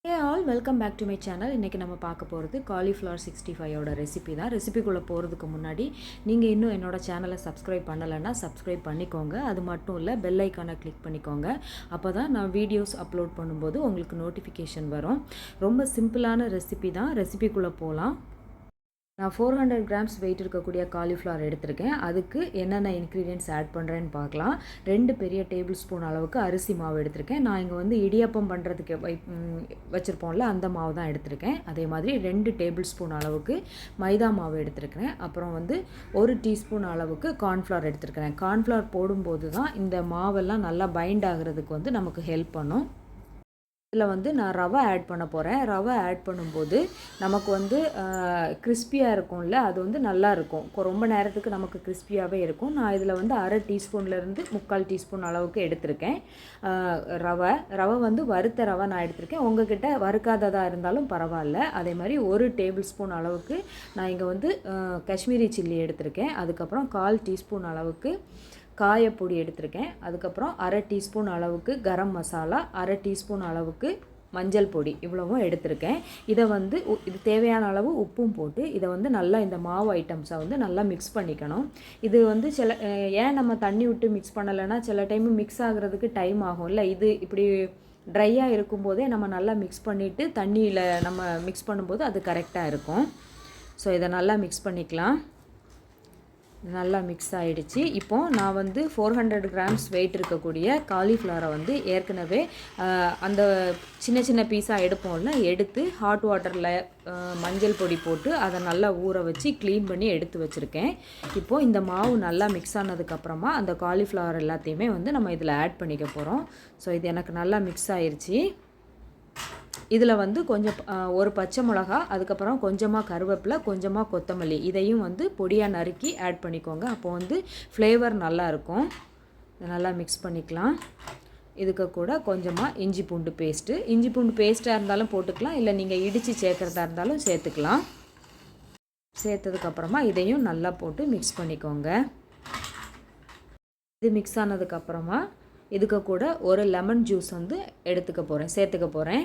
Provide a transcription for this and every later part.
Hey all, welcome back to my channel. இன்றைக்கி நம்ம பார்க்க போகிறது காலிஃப்ளவர் 65 ரெசிபி தான். ரெசிபிக்குள்ளே போகிறதுக்கு முன்னாடி நீங்கள் இன்னும் என்னோடய சேனலை சப்ஸ்கிரைப் பண்ணலைன்னா சப்ஸ்கிரைப் பண்ணிக்கோங்க. அது மட்டும் இல்லை, பெல் ஐக்கானை கிளிக் பண்ணிக்கோங்க. அப்போ தான் நான் வீடியோஸ் அப்லோட் பண்ணும்போது உங்களுக்கு நோட்டிஃபிகேஷன் வரும். ரொம்ப சிம்பிளான ரெசிபி தான். ரெசிபிக்குள்ளே போகலாம். நான் 400 கிராம்ஸ் வெயிட் இருக்கக்கூடிய காலிஃப்ளவர் எடுத்திருக்கேன். அதுக்கு என்னென்ன இன்க்ரீடியன்ட்ஸ் ஆட் பண்ணுறேன்னு பார்க்கலாம். 2 பெரிய டேபிள் ஸ்பூன் அளவுக்கு அரிசி மாவு எடுத்திருக்கேன். நான் இங்கே வந்து இடியாப்பம் பண்ணுறதுக்கு வச்சுருப்போம்ல, அந்த மாவு தான் எடுத்திருக்கேன். அதே மாதிரி 2 டேபிள் ஸ்பூன் அளவுக்கு மைதா மாவு எடுத்திருக்கிறேன். அப்புறம் வந்து 1 டீஸ்பூன் அளவுக்கு கார்ன்ஃப்ளவர் எடுத்திருக்கிறேன். கார்ன்ஃப்ளவர் போடும்போது தான் இந்த மாவெல்லாம் நல்லா பைண்ட் ஆகிறதுக்கு வந்து நமக்கு ஹெல்ப் பண்ணும். இதில் வந்து நான் ரவை ஆட் பண்ண போகிறேன். ரவை ஆட் பண்ணும்போது நமக்கு வந்து கிறிஸ்பியாக இருக்கும்ல, அது வந்து நல்லாயிருக்கும். ரொம்ப நேரத்துக்கு நமக்கு கிறிஸ்பியாகவே இருக்கும். நான் இதில் வந்து அரை டீஸ்பூன்லேருந்து 3/4 டீஸ்பூன் அளவுக்கு எடுத்திருக்கேன் ரவை வந்து வறுத்த ரவை நான் எடுத்திருக்கேன். உங்ககிட்ட வறுக்காததாக இருந்தாலும் பரவாயில்ல. அதே மாதிரி 1 டேபிள் ஸ்பூன் அளவுக்கு நான் இங்கே வந்து காஷ்மீரி சில்லி எடுத்திருக்கேன். அதுக்கப்புறம் 1/4 டீஸ்பூன் அளவுக்கு காயப்பொடி எடுத்திருக்கேன். அதுக்கப்புறம் அரை டீஸ்பூன் அளவுக்கு கரம் மசாலா, அரை டீஸ்பூன் அளவுக்கு மஞ்சள் பொடி, இவ்வளவும் எடுத்திருக்கேன். இதை வந்து இது தேவையான அளவு உப்பும் போட்டு இதை வந்து நல்லா இந்த மாவு ஐட்டம்ஸை வந்து நல்லா மிக்ஸ் பண்ணிக்கணும். இது வந்து ஏன் நம்ம தண்ணி விட்டு மிக்ஸ் பண்ணலைன்னா சில டைம் மிக்ஸ் ஆகிறதுக்கு டைம் ஆகும்ல. இது இப்படி ட்ரையாக இருக்கும்போதே நம்ம நல்லா மிக்ஸ் பண்ணிவிட்டு தண்ணியில் நம்ம மிக்ஸ் பண்ணும்போது அது கரெக்டாக இருக்கும். ஸோ இதை நல்லா மிக்ஸ் பண்ணிக்கலாம். நல்லா மிக்ஸ் ஆகிடுச்சு. இப்போது நான் வந்து 400 கிராம்ஸ் வெயிட் இருக்கக்கூடிய காலிஃப்ளவரை வந்து ஏற்கனவே அந்த சின்ன சின்ன பீஸாக எடுத்து ஹாட் வாட்டரில் மஞ்சள் பொடி போட்டு அதை நல்லா ஊற வச்சு க்ளீன் பண்ணி எடுத்து வச்சுருக்கேன். இப்போது இந்த மாவு நல்லா மிக்ஸ் ஆனதுக்கப்புறமா அந்த காலிஃப்ளவர் எல்லாத்தையுமே வந்து நம்ம இதில் ஆட் பண்ணிக்க போகிறோம். ஸோ இது எனக்கு நல்லா மிக்ஸ் ஆயிடுச்சு. இதில் வந்து கொஞ்சம் ஒரு பச்சை மிளகா, அதுக்கப்புறம் கொஞ்சமாக கருவேப்பிலை, கொஞ்சமாக கொத்தமல்லி, இதையும் வந்து பொடியாக நறுக்கி ஆட் பண்ணிக்கோங்க. அப்போது வந்து ஃப்ளேவர் நல்லாயிருக்கும். நல்லா மிக்ஸ் பண்ணிக்கலாம். இதுக்கு கூட கொஞ்சமாக இஞ்சி பூண்டு பேஸ்ட்டாக இருந்தாலும் போட்டுக்கலாம், இல்லை நீங்கள் இடித்து சேர்க்குறதா இருந்தாலும் சேர்த்துக்கலாம். சேர்த்ததுக்கப்புறமா இதையும் நல்லா போட்டு மிக்ஸ் பண்ணிக்கோங்க. இது மிக்ஸ் ஆனதுக்கப்புறமா இதுக்கு கூட ஒரு லெமன் ஜூஸ் வந்து சேர்த்துக்க போகிறேன்.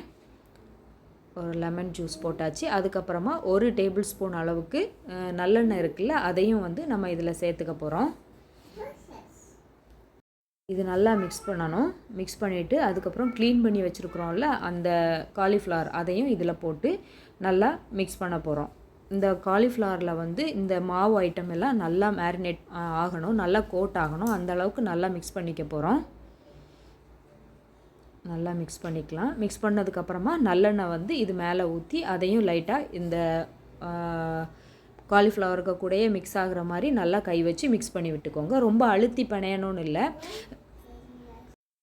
ஒரு லெமன் ஜூஸ் போட்டாச்சு. அதுக்கப்புறமா 1 டேபிள் ஸ்பூன் அளவுக்கு நல்லெண்ணெய் இருக்குல்ல, அதையும் வந்து நம்ம இதில் சேர்த்துக்க போகிறோம். இது நல்லா மிக்ஸ் பண்ணணும். மிக்ஸ் பண்ணிவிட்டு அதுக்கப்புறம் க்ளீன் பண்ணி வச்சுருக்குறோம்ல அந்த காலிஃப்ளவர், அதையும் இதில் போட்டு நல்லா மிக்ஸ் பண்ண போகிறோம். இந்த காலிஃப்ளவரில் வந்து இந்த மாவு ஐட்டம் எல்லாம் நல்லா மேரினேட் ஆகணும், நல்லா கோட் ஆகணும். அந்த அளவுக்கு நல்லா மிக்ஸ் பண்ணிக்க போகிறோம். நல்லா மிக்ஸ் பண்ணிக்கலாம். மிக்ஸ் பண்ணதுக்கப்புறமா நல்லெண்ணெய் வந்து இது மேலே ஊற்றி அதையும் லைட்டாக இந்த காலிஃப்ளவருக்கு கூடயே மிக்ஸ் ஆகிற மாதிரி நல்லா கை வச்சு மிக்ஸ் பண்ணி விட்டுக்கோங்க. ரொம்ப அழுத்தி பிணையணும்னு இல்லை.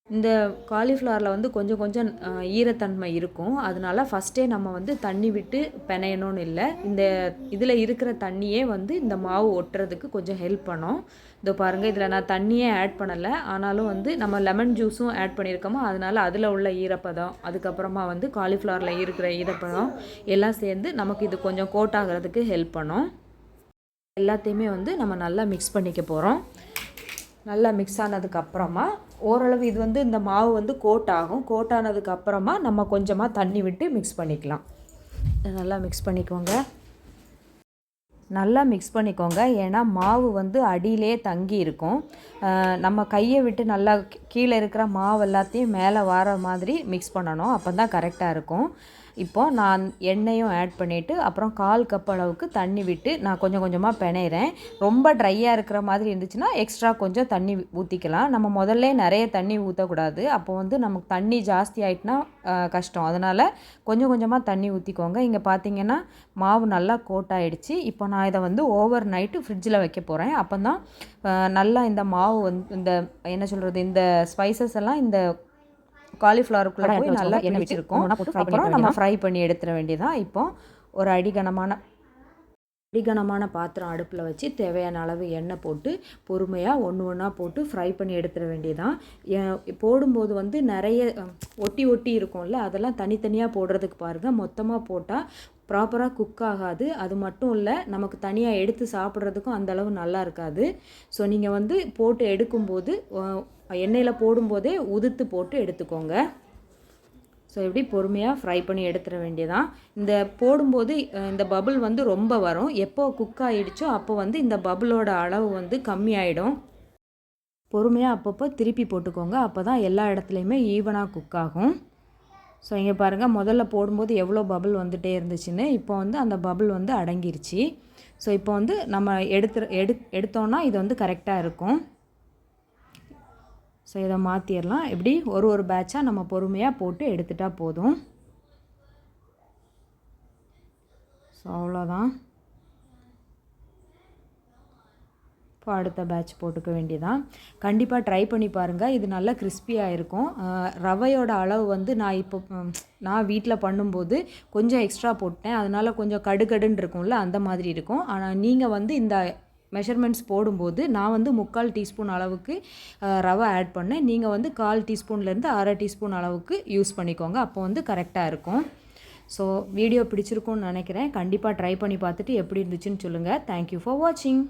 இந்த காலிஃப்ளவரில் வந்து கொஞ்சம் கொஞ்சம் ஈரத்தன்மை இருக்கும். அதனால ஃபஸ்ட்டே நம்ம வந்து தண்ணி விட்டு பிணையணும்னு இல்லை. இந்த இதில் இருக்கிற தண்ணியே வந்து இந்த மாவு ஒட்டுறதுக்கு கொஞ்சம் ஹெல்ப் பண்ணும். இதோ பாருங்கள், இதில் நான் தண்ணியே ஆட் பண்ணலை. ஆனாலும் வந்து நம்ம லெமன் ஜூஸும் ஆட் பண்ணியிருக்கோமோ, அதனால் அதில் உள்ள ஈரப்பதம், அதுக்கப்புறமா வந்து காலிஃப்ளவரில் இருக்கிற ஈரப்பதம் எல்லாம் சேர்ந்து நமக்கு இது கொஞ்சம் கோட் ஆகிறதுக்கு ஹெல்ப் பண்ணும். எல்லாத்தையுமே வந்து நம்ம நல்லா மிக்ஸ் பண்ணிக்க போகிறோம். நல்லா மிக்ஸ் ஆனதுக்கப்புறமா ஓரளவு இது வந்து இந்த மாவு வந்து கோட் ஆகும். கோட் ஆனதுக்கப்புறமா நம்ம கொஞ்சமாக தண்ணி விட்டு மிக்ஸ் பண்ணிக்கலாம். நல்லா மிக்ஸ் பண்ணிக்கோங்க. நல்லா மிக்ஸ் பண்ணிக்கோங்க. ஏன்னா மாவு வந்து அடியிலே தங்கி இருக்கும். நம்ம கையை விட்டு நல்லா கீழே இருக்கிற மாவு எல்லாத்தையும் மேலே வர மாதிரி மிக்ஸ் பண்ணணும். அப்போ தான் கரெக்டாக இருக்கும். இப்போது நான் எண்ணெயும் ஆட் பண்ணிவிட்டு அப்புறம் 1/4 கப் அளவுக்கு தண்ணி விட்டு நான் கொஞ்சம் கொஞ்சமாக பிணையிறேன். ரொம்ப ட்ரையாக இருக்கிற மாதிரி இருந்துச்சுன்னா எக்ஸ்ட்ரா கொஞ்சம் தண்ணி ஊற்றிக்கலாம். நம்ம முதல்ல நிறைய தண்ணி ஊற்றக்கூடாது. அப்போ வந்து நமக்கு தண்ணி ஜாஸ்தி ஆகிட்டுனா கஷ்டம். அதனால் கொஞ்சம் கொஞ்சமாக தண்ணி ஊற்றிக்கோங்க. இங்கே பார்த்தீங்கன்னா மாவு நல்லா கோட் ஆகிடுச்சு. இப்போ நான் இதை வந்து ஓவர் நைட்டு ஃப்ரிட்ஜில் வைக்க போகிறேன். அப்போ தான் நல்லா இந்த மாவு வந்து இந்த ஸ்பைசஸ் எல்லாம் இந்த காலிஃப்ளவருக்குள்ளே போய் நல்லா எண்ணெய் வச்சுருக்கோம். அப்புறம் நம்ம ஃப்ரை பண்ணி எடுத்துட வேண்டியதான். இப்போ ஒரு அடிகனமான பாத்திரம் அடுப்பில் வச்சு தேவையான அளவு எண்ணெய் போட்டு பொறுமையாக ஒன்றா போட்டு ஃப்ரை பண்ணி எடுத்துட வேண்டியதான். போடும்போது வந்து நிறைய ஒட்டி இருக்கும்ல, அதெல்லாம் தனித்தனியாக போடுறதுக்கு பாருங்கள். மொத்தமாக போட்டால் ப்ராப்பராக குக் ஆகாது. அது மட்டும் இல்லை, நமக்கு தனியாக எடுத்து சாப்பிட்றதுக்கும் அந்தளவு நல்லா இருக்காது. ஸோ நீங்கள் வந்து போட்டு எடுக்கும்போது எண்ணெயில் போடும்போதே உதுத்து போட்டு எடுத்துக்கோங்க. ஸோ இப்படி பொறுமையாக ஃப்ரை பண்ணி எடுத்துட வேண்டியதான். இந்த போடும்போது இந்த பபுள் வந்து ரொம்ப வரும். எப்போ குக் ஆகிடுச்சோ அப்போ வந்து இந்த பபுளோட அளவு வந்து கம்மியாயிடும். பொறுமையாக அப்பப்போ திருப்பி போட்டுக்கோங்க. அப்போ தான் எல்லா இடத்துலையுமே ஈவனாக குக் ஆகும். ஸோ இங்கே பாருங்கள், முதல்ல போடும்போது எவ்வளோ பபுள் வந்துகிட்டே இருந்துச்சுன்னு. இப்போ வந்து அந்த பபுள் வந்து அடங்கிருச்சு. ஸோ இப்போ வந்து நம்ம எடுத்தோன்னா இது வந்து கரெக்டாக இருக்கும். ஸோ இதை மாற்றிடலாம். இப்படி ஒரு பேட்சாக நம்ம பொறுமையாக போட்டு எடுத்துட்டால் போதும். ஸோ அவ்வளோதான். இப்போ அடுத்த பேட்ச் போட்டுக்க வேண்டியதான். கண்டிப்பாக ட்ரை பண்ணி பாருங்கள். இது நல்லா கிறிஸ்பியாக இருக்கும். ரவையோட அளவு வந்து நான் வீட்டில் பண்ணும்போது கொஞ்சம் எக்ஸ்ட்ரா போட்டேன். அதனால் கொஞ்சம் கடுகடுன்னு இருக்கும்ல, அந்த மாதிரி இருக்கும். ஆனால் நீங்கள் வந்து இந்த மெஷர்மெண்ட்ஸ் போடும்போது நான் வந்து 3/4 டீஸ்பூன் அளவுக்கு ரவை ஆட் பண்ணேன். நீங்கள் வந்து 1/4 டீஸ்பூன்லேருந்து 1/2 டீஸ்பூன் அளவுக்கு யூஸ் பண்ணிக்கோங்க. அப்போ வந்து கரெக்டாக இருக்கும். ஸோ வீடியோ பிடிச்சிருக்கும்னு நினைக்கிறேன். கண்டிப்பாக ட்ரை பண்ணி பார்த்துட்டு எப்படி இருந்துச்சுன்னு சொல்லுங்கள். தேங்க்யூ ஃபார் வாட்சிங்.